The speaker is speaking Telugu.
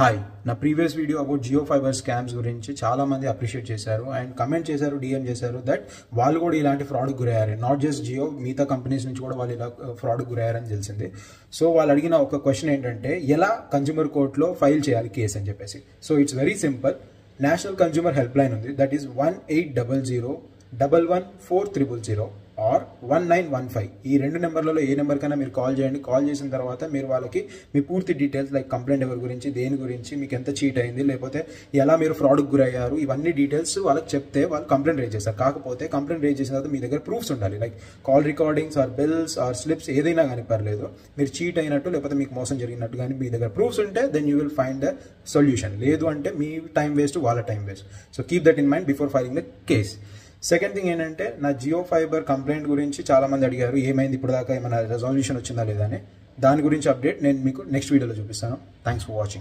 హాయ్ నా previous video about Jio fibre scams గురించి చాలా మంది అప్రిషియేట్ చేశారు అండ్ కమెంట్ చేశారు, డిఎం చేశారు దట్ వాళ్ళు కూడా ఇలాంటి ఫ్రాడ్కి గురయ్యారు. నాట్ జస్ట్ జియో, మిగతా కంపెనీస్ నుంచి కూడా వాళ్ళు ఇలా ఫ్రాడ్కి గురయ్యారని తెలిసింది. సో వాళ్ళు అడిగిన ఒక క్వశ్చన్ ఏంటంటే, ఎలా కన్జ్యూమర్ కోర్టులో ఫైల్ చేయాలి కేసు అని చెప్పేసి. So it's very simple. National consumer help line ఉంది, దట్ ఈస్ 1800114400 ఆర్ 1915. ఈ రెండు నెంబర్లలో ఏ నెంబర్కైనా మీరు కాల్ చేయండి. కాల్ చేసిన తర్వాత మీరు వాళ్ళకి మీ పూర్తి డీటెయిల్స్ లైక్ కంప్లైంట్ ఎవరి గురించి, దేని గురించి, మీకు ఎంత చీట్ అయింది, లేకపోతే ఎలా మీరు ఫ్రాడ్కి గురయ్యారు, ఇవన్నీ డీటెయిల్స్ వాళ్ళకి చెప్తే వాళ్ళు కంప్లైంట్ రేజ్ చేస్తారు. కాకపోతే కంప్లైంట్ రేజ్ చేసిన తర్వాత మీ దగ్గర ప్రూఫ్స్ ఉండాలి, like call recordings or bills or slips, ఏదైనా కానీ పర్లేదు. మీరు చీట్ అయినట్టు లేకపోతే మీకు మోసం జరిగినట్టు కానీ మీ దగ్గర ప్రూఫ్స్ ఉంటే then you will find the solution. లేదు అంటే మీ టైం వేస్ట్, వాళ్ళ time waste. So keep that in mind before filing the case. Second thing ఏంటంటే, నా జియో ఫైబర్ కంప్లైంట్ గురించి చాలా మంది అడిగారు, ఏమైంది ఇప్పుడు దాకా, ఏమైనా రెజల్యూషన్ వచ్చిందా లేదా అని. దాని గురించి అప్డేట్ నేను మీకు నెక్స్ట్ వీడియోలో చూపిస్తాను. Thanks for watching.